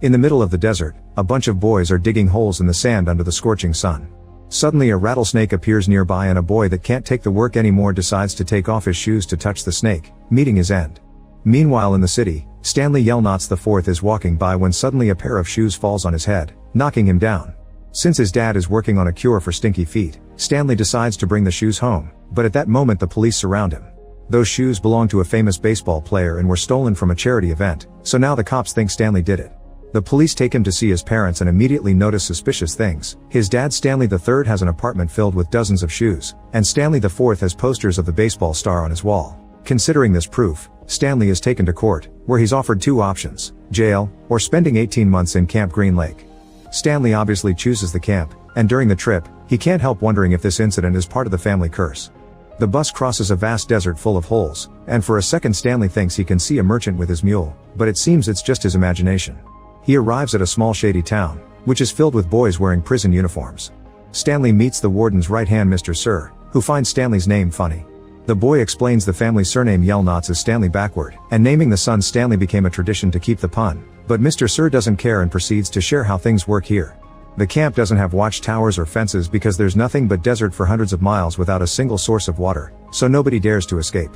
In the middle of the desert, a bunch of boys are digging holes in the sand under the scorching sun. Suddenly a rattlesnake appears nearby and a boy that can't take the work anymore decides to take off his shoes to touch the snake, meeting his end. Meanwhile in the city, Stanley Yelnats IV is walking by when suddenly a pair of shoes falls on his head, knocking him down. Since his dad is working on a cure for stinky feet, Stanley decides to bring the shoes home, but at that moment the police surround him. Those shoes belong to a famous baseball player and were stolen from a charity event, so now the cops think Stanley did it. The police take him to see his parents and immediately notice suspicious things. His dad Stanley III has an apartment filled with dozens of shoes, and Stanley IV has posters of the baseball star on his wall. Considering this proof, Stanley is taken to court, where he's offered two options: jail, or spending 18 months in Camp Green Lake. Stanley obviously chooses the camp, and during the trip, he can't help wondering if this incident is part of the family curse. The bus crosses a vast desert full of holes, and for a second Stanley thinks he can see a merchant with his mule, but it seems it's just his imagination. He arrives at a small shady town, which is filled with boys wearing prison uniforms. Stanley meets the warden's right hand, Mr. Sir, who finds Stanley's name funny. The boy explains the family surname Yelnats is Stanley backward, and naming the son Stanley became a tradition to keep the pun, but Mr. Sir doesn't care and proceeds to share how things work here. The camp doesn't have watchtowers or fences because there's nothing but desert for hundreds of miles without a single source of water, so nobody dares to escape.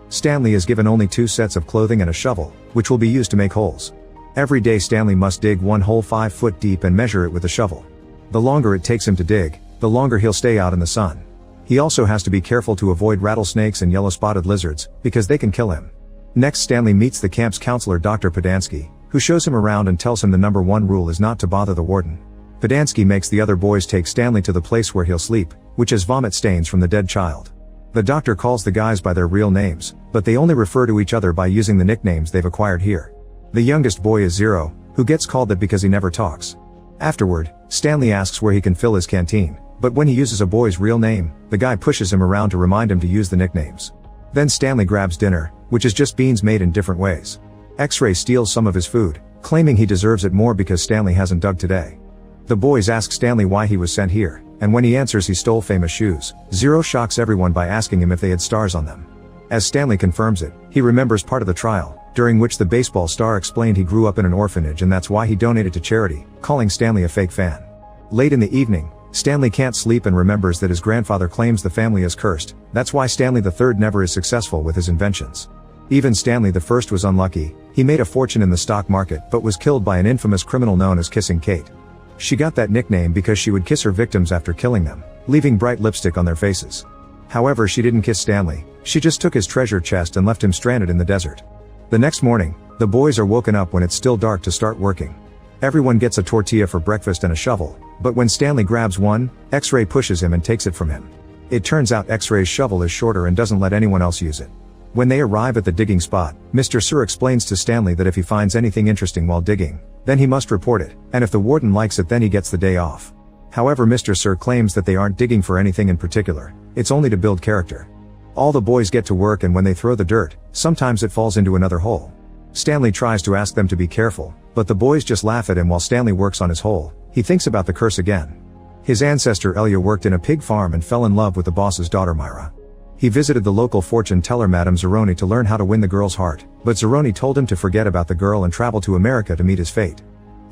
Stanley is given only 2 sets of clothing and a shovel, which will be used to make holes. Every day Stanley must dig one hole 5 foot deep and measure it with a shovel. The longer it takes him to dig, the longer he'll stay out in the sun. He also has to be careful to avoid rattlesnakes and yellow-spotted lizards, because they can kill him. Next Stanley meets the camp's counselor Dr. Podansky, who shows him around and tells him the number 1 rule is not to bother the warden. Podansky makes the other boys take Stanley to the place where he'll sleep, which has vomit stains from the dead child. The doctor calls the guys by their real names, but they only refer to each other by using the nicknames they've acquired here. The youngest boy is Zero, who gets called that because he never talks. Afterward, Stanley asks where he can fill his canteen, but when he uses a boy's real name, the guy pushes him around to remind him to use the nicknames. Then Stanley grabs dinner, which is just beans made in different ways. X-Ray steals some of his food, claiming he deserves it more because Stanley hasn't dug today. The boys ask Stanley why he was sent here, and when he answers he stole famous shoes, Zero shocks everyone by asking him if they had stars on them. As Stanley confirms it, he remembers part of the trial, during which the baseball star explained he grew up in an orphanage and that's why he donated to charity, calling Stanley a fake fan. Late in the evening, Stanley can't sleep and remembers that his grandfather claims the family is cursed. That's why Stanley III never is successful with his inventions. Even Stanley I was unlucky. He made a fortune in the stock market but was killed by an infamous criminal known as Kissing Kate. She got that nickname because she would kiss her victims after killing them, leaving bright lipstick on their faces. However, she didn't kiss Stanley, she just took his treasure chest and left him stranded in the desert. The next morning, the boys are woken up when it's still dark to start working. Everyone gets a tortilla for breakfast and a shovel, but when Stanley grabs one, X-Ray pushes him and takes it from him. It turns out X-Ray's shovel is shorter and doesn't let anyone else use it. When they arrive at the digging spot, Mr. Sir explains to Stanley that if he finds anything interesting while digging, then he must report it, and if the warden likes it then he gets the day off. However, Mr. Sir claims that they aren't digging for anything in particular, it's only to build character. All the boys get to work and when they throw the dirt, sometimes it falls into another hole. Stanley tries to ask them to be careful, but the boys just laugh at him while Stanley works on his hole. He thinks about the curse again. His ancestor Elia worked in a pig farm and fell in love with the boss's daughter Myra. He visited the local fortune teller Madame Zeroni to learn how to win the girl's heart, but Zeroni told him to forget about the girl and travel to America to meet his fate.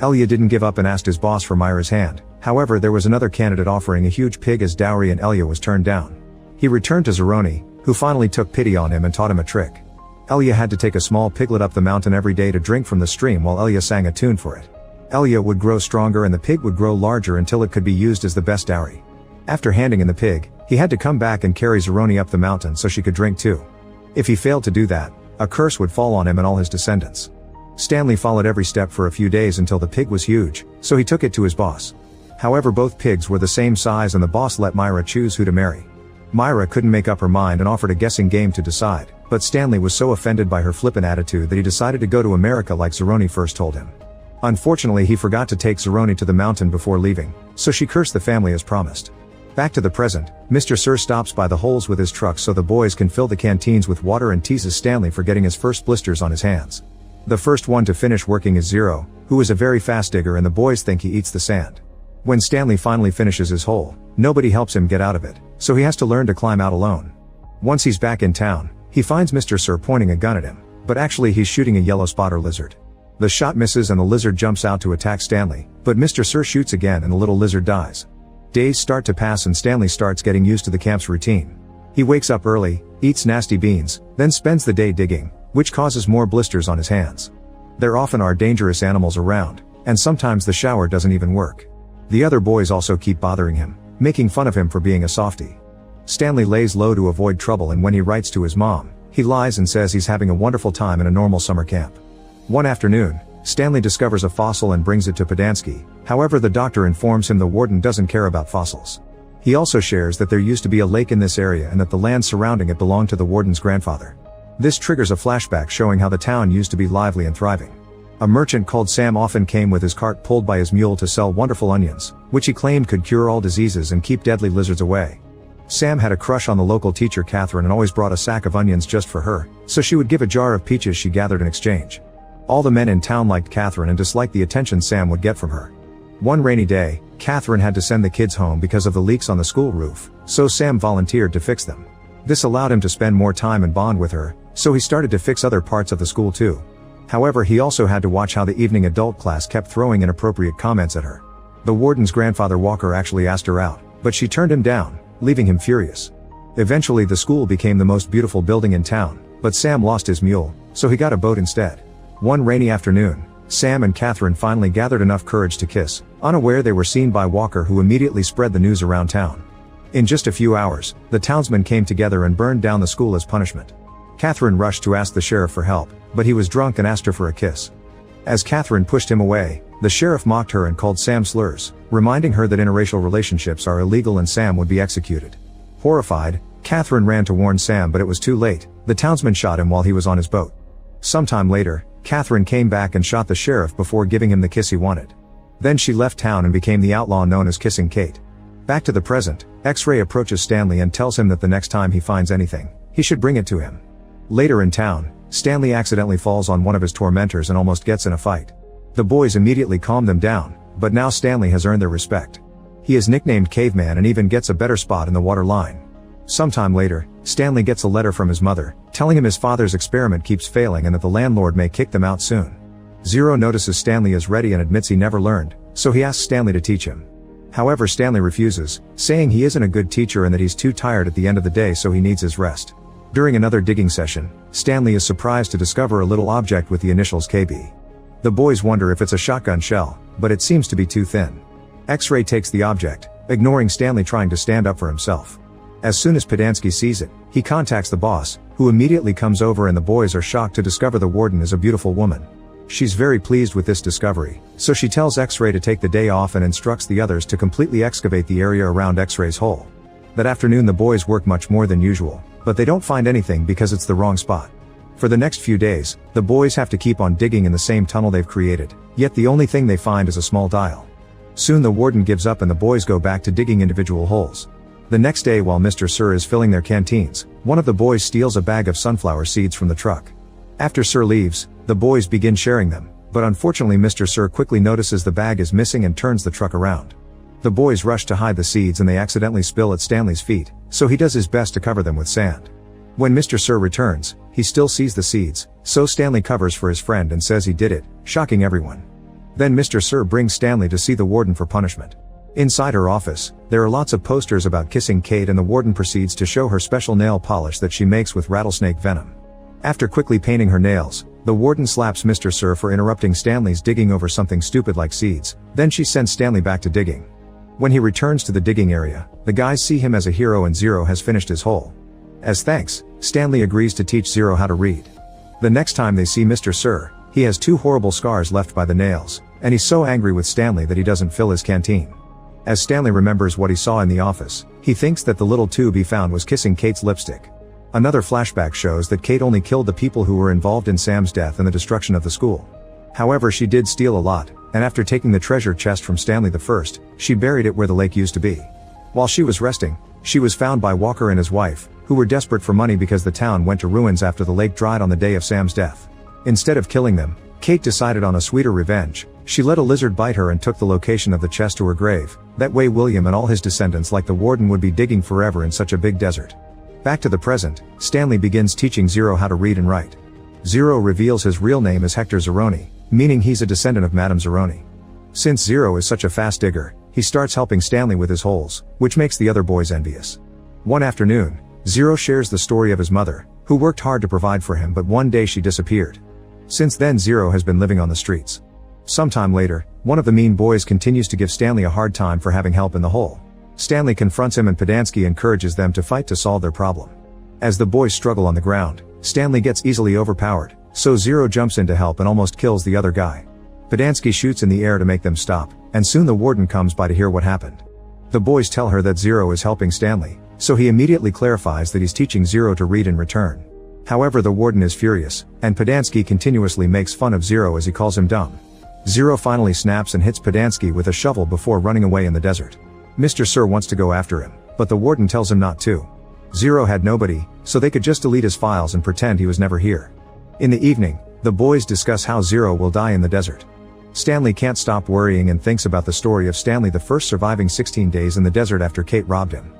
Elia didn't give up and asked his boss for Myra's hand. However, there was another candidate offering a huge pig as dowry and Elia was turned down. He returned to Zeroni, who finally took pity on him and taught him a trick. Elia had to take a small piglet up the mountain every day to drink from the stream while Elia sang a tune for it. Elia would grow stronger and the pig would grow larger until it could be used as the best dowry. After handing in the pig, he had to come back and carry Zeroni up the mountain so she could drink too. If he failed to do that, a curse would fall on him and all his descendants. Stanley followed every step for a few days until the pig was huge, so he took it to his boss. However, both pigs were the same size and the boss let Myra choose who to marry. Myra couldn't make up her mind and offered a guessing game to decide, but Stanley was so offended by her flippant attitude that he decided to go to America like Zeroni first told him. Unfortunately, he forgot to take Zeroni to the mountain before leaving, so she cursed the family as promised. Back to the present, Mr. Sir stops by the holes with his truck so the boys can fill the canteens with water and teases Stanley for getting his first blisters on his hands. The first one to finish working is Zero, who is a very fast digger and the boys think he eats the sand. When Stanley finally finishes his hole, nobody helps him get out of it, so he has to learn to climb out alone. Once he's back in town, he finds Mr. Sir pointing a gun at him, but actually he's shooting a yellow spotter lizard. The shot misses and the lizard jumps out to attack Stanley, but Mr. Sir shoots again and the little lizard dies. Days start to pass and Stanley starts getting used to the camp's routine. He wakes up early, eats nasty beans, then spends the day digging, which causes more blisters on his hands. There often are dangerous animals around, and sometimes the shower doesn't even work. The other boys also keep bothering him, making fun of him for being a softie. Stanley lays low to avoid trouble, and when he writes to his mom, he lies and says he's having a wonderful time in a normal summer camp. One afternoon, Stanley discovers a fossil and brings it to Podansky. However, the doctor informs him the warden doesn't care about fossils. He also shares that there used to be a lake in this area and that the land surrounding it belonged to the warden's grandfather. This triggers a flashback showing how the town used to be lively and thriving. A merchant called Sam often came with his cart pulled by his mule to sell wonderful onions, which he claimed could cure all diseases and keep deadly lizards away. Sam had a crush on the local teacher Catherine and always brought a sack of onions just for her, so she would give a jar of peaches she gathered in exchange. All the men in town liked Catherine and disliked the attention Sam would get from her. One rainy day, Catherine had to send the kids home because of the leaks on the school roof, so Sam volunteered to fix them. This allowed him to spend more time and bond with her, so he started to fix other parts of the school too. However, he also had to watch how the evening adult class kept throwing inappropriate comments at her. The warden's grandfather Walker actually asked her out, but she turned him down, leaving him furious. Eventually the school became the most beautiful building in town, but Sam lost his mule, so he got a boat instead. One rainy afternoon, Sam and Catherine finally gathered enough courage to kiss, unaware they were seen by Walker, who immediately spread the news around town. In just a few hours, the townsmen came together and burned down the school as punishment. Catherine rushed to ask the sheriff for help, but he was drunk and asked her for a kiss. As Catherine pushed him away, the sheriff mocked her and called Sam slurs, reminding her that interracial relationships are illegal and Sam would be executed. Horrified, Catherine ran to warn Sam, but it was too late. The townsman shot him while he was on his boat. Sometime later, Catherine came back and shot the sheriff before giving him the kiss he wanted. Then she left town and became the outlaw known as Kissing Kate. Back to the present, X-Ray approaches Stanley and tells him that the next time he finds anything, he should bring it to him. Later in town, Stanley accidentally falls on one of his tormentors and almost gets in a fight. The boys immediately calm them down, but now Stanley has earned their respect. He is nicknamed Caveman and even gets a better spot in the water line. Sometime later, Stanley gets a letter from his mother, telling him his father's experiment keeps failing and that the landlord may kick them out soon. Zero notices Stanley is ready and admits he never learned, so he asks Stanley to teach him. However, Stanley refuses, saying he isn't a good teacher and that he's too tired at the end of the day, so he needs his rest. During another digging session, Stanley is surprised to discover a little object with the initials KB. The boys wonder if it's a shotgun shell, but it seems to be too thin. X-Ray takes the object, ignoring Stanley trying to stand up for himself. As soon as Podansky sees it, he contacts the boss, who immediately comes over, and the boys are shocked to discover the warden is a beautiful woman. She's very pleased with this discovery, so she tells X-Ray to take the day off and instructs the others to completely excavate the area around X-Ray's hole. That afternoon the boys work much more than usual, but they don't find anything because it's the wrong spot. For the next few days, the boys have to keep on digging in the same tunnel they've created, yet the only thing they find is a small dial. Soon the warden gives up and the boys go back to digging individual holes. The next day, while Mr. Sir is filling their canteens, one of the boys steals a bag of sunflower seeds from the truck. After Sir leaves, the boys begin sharing them, but unfortunately Mr. Sir quickly notices the bag is missing and turns the truck around. The boys rush to hide the seeds and they accidentally spill at Stanley's feet, so he does his best to cover them with sand. When Mr. Sir returns, he still sees the seeds, so Stanley covers for his friend and says he did it, shocking everyone. Then Mr. Sir brings Stanley to see the warden for punishment. Inside her office, there are lots of posters about Kissing Kate, and the warden proceeds to show her special nail polish that she makes with rattlesnake venom. After quickly painting her nails, the warden slaps Mr. Sir for interrupting Stanley's digging over something stupid like seeds. Then she sends Stanley back to digging. When he returns to the digging area, the guys see him as a hero and Zero has finished his hole. As thanks, Stanley agrees to teach Zero how to read. The next time they see Mr. Sir, he has 2 horrible scars left by the nails, and he's so angry with Stanley that he doesn't fill his canteen. As Stanley remembers what he saw in the office, he thinks that the little tube he found was Kissing Kate's lipstick. Another flashback shows that Kate only killed the people who were involved in Sam's death and the destruction of the school. However, she did steal a lot, and after taking the treasure chest from Stanley I, she buried it where the lake used to be. While she was resting, she was found by Walker and his wife, who were desperate for money because the town went to ruins after the lake dried on the day of Sam's death. Instead of killing them, Kate decided on a sweeter revenge. She let a lizard bite her and took the location of the chest to her grave. That way William and all his descendants like the warden would be digging forever in such a big desert. Back to the present, Stanley begins teaching Zero how to read and write. Zero reveals his real name is Hector Zeroni, meaning he's a descendant of Madame Zeroni. Since Zero is such a fast digger, he starts helping Stanley with his holes, which makes the other boys envious. One afternoon, Zero shares the story of his mother, who worked hard to provide for him, but one day she disappeared. Since then Zero has been living on the streets. Sometime later, one of the mean boys continues to give Stanley a hard time for having help in the hole. Stanley confronts him and Podansky encourages them to fight to solve their problem. As the boys struggle on the ground, Stanley gets easily overpowered, so Zero jumps in to help and almost kills the other guy. Podansky shoots in the air to make them stop, and soon the warden comes by to hear what happened. The boys tell her that Zero is helping Stanley, so he immediately clarifies that he's teaching Zero to read in return. However, the warden is furious, and Podansky continuously makes fun of Zero as he calls him dumb. Zero finally snaps and hits Podansky with a shovel before running away in the desert. Mr. Sir wants to go after him, but the warden tells him not to. Zero had nobody, so they could just delete his files and pretend he was never here. In the evening, the boys discuss how Zero will die in the desert. Stanley can't stop worrying and thinks about the story of Stanley the First surviving 16 days in the desert after Kate robbed him.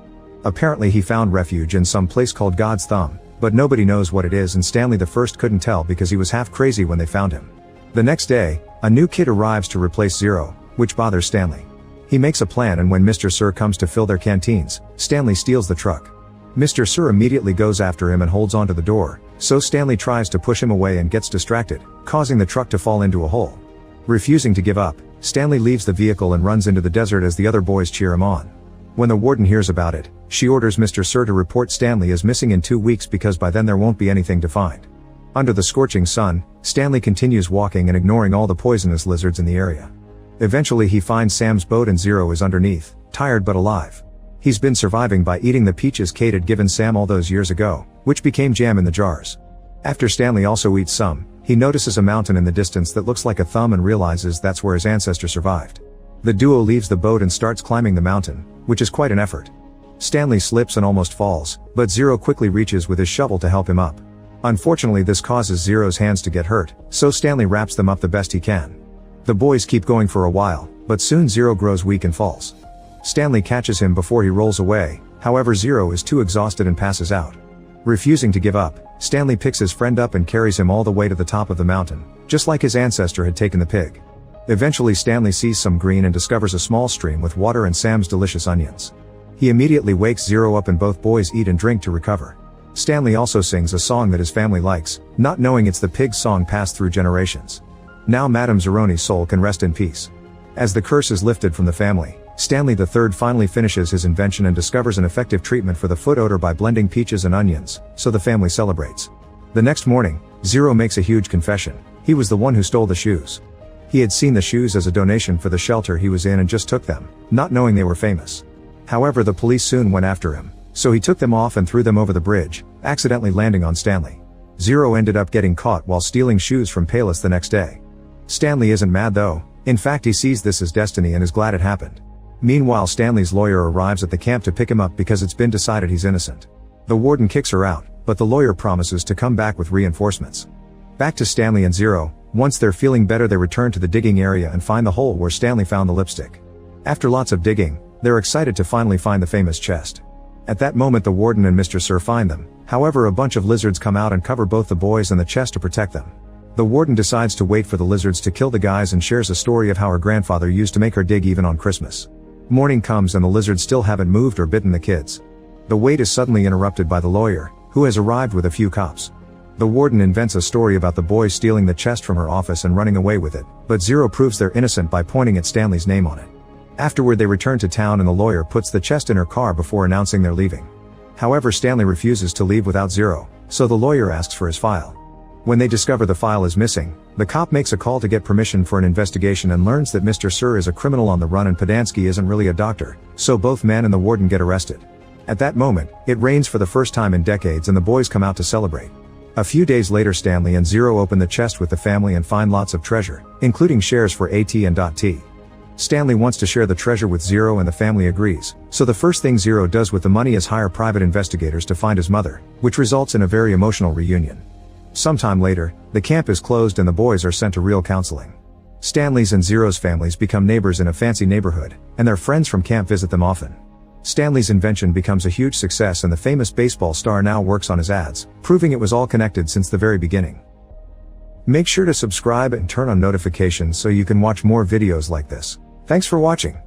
Apparently he found refuge in some place called God's Thumb, but nobody knows what it is, and Stanley the First couldn't tell because he was half crazy when they found him. The next day, a new kid arrives to replace Zero, which bothers Stanley. He makes a plan, and when Mr. Sir comes to fill their canteens, Stanley steals the truck. Mr. Sir immediately goes after him and holds onto the door, so Stanley tries to push him away and gets distracted, causing the truck to fall into a hole. Refusing to give up, Stanley leaves the vehicle and runs into the desert as the other boys cheer him on. When the warden hears about it, she orders Mr. Sir to report Stanley as missing in 2 weeks because by then there won't be anything to find. Under the scorching sun, Stanley continues walking and ignoring all the poisonous lizards in the area. Eventually he finds Sam's boat and Zero is underneath, tired but alive. He's been surviving by eating the peaches Kate had given Sam all those years ago, which became jam in the jars. After Stanley also eats some, he notices a mountain in the distance that looks like a thumb and realizes that's where his ancestor survived. The duo leaves the boat and starts climbing the mountain, which is quite an effort. Stanley slips and almost falls, but Zero quickly reaches with his shovel to help him up. Unfortunately this causes Zero's hands to get hurt, so Stanley wraps them up the best he can. The boys keep going for a while, but soon Zero grows weak and falls. Stanley catches him before he rolls away, however Zero is too exhausted and passes out. Refusing to give up, Stanley picks his friend up and carries him all the way to the top of the mountain, just like his ancestor had taken the pig. Eventually Stanley sees some green and discovers a small stream with water and Sam's delicious onions. He immediately wakes Zero up and both boys eat and drink to recover. Stanley also sings a song that his family likes, not knowing it's the pig's song passed through generations. Now Madame Zeroni's soul can rest in peace. As the curse is lifted from the family, Stanley III finally finishes his invention and discovers an effective treatment for the foot odor by blending peaches and onions, so the family celebrates. The next morning, Zero makes a huge confession. He was the one who stole the shoes. He had seen the shoes as a donation for the shelter he was in and just took them, not knowing they were famous. However, the police soon went after him, so he took them off and threw them over the bridge, accidentally landing on Stanley. Zero ended up getting caught while stealing shoes from Palis the next day. Stanley isn't mad though. In fact, he sees this as destiny and is glad it happened. Meanwhile, Stanley's lawyer arrives at the camp to pick him up because it's been decided he's innocent. The warden kicks her out, but the lawyer promises to come back with reinforcements. Back to Stanley and Zero. Once they're feeling better, they return to the digging area and find the hole where Stanley found the lipstick. After lots of digging, they're excited to finally find the famous chest. At that moment the warden and Mr. Sir find them, however a bunch of lizards come out and cover both the boys and the chest to protect them. The warden decides to wait for the lizards to kill the guys and shares a story of how her grandfather used to make her dig even on Christmas. Morning comes and the lizards still haven't moved or bitten the kids. The wait is suddenly interrupted by the lawyer, who has arrived with a few cops. The warden invents a story about the boys stealing the chest from her office and running away with it, but Zero proves they're innocent by pointing at Stanley's name on it. Afterward they return to town and the lawyer puts the chest in her car before announcing they're leaving. However, Stanley refuses to leave without Zero, so the lawyer asks for his file. When they discover the file is missing, the cop makes a call to get permission for an investigation and learns that Mr. Sir is a criminal on the run and Podansky isn't really a doctor, so both man and the warden get arrested. At that moment, it rains for the first time in decades and the boys come out to celebrate. A few days later Stanley and Zero open the chest with the family and find lots of treasure, including shares for AT&T. Stanley wants to share the treasure with Zero and the family agrees, so the first thing Zero does with the money is hire private investigators to find his mother, which results in a very emotional reunion. Sometime later, the camp is closed and the boys are sent to real counseling. Stanley's and Zero's families become neighbors in a fancy neighborhood, and their friends from camp visit them often. Stanley's invention becomes a huge success and the famous baseball star now works on his ads, proving it was all connected since the very beginning. Make sure to subscribe and turn on notifications so you can watch more videos like this. Thanks for watching.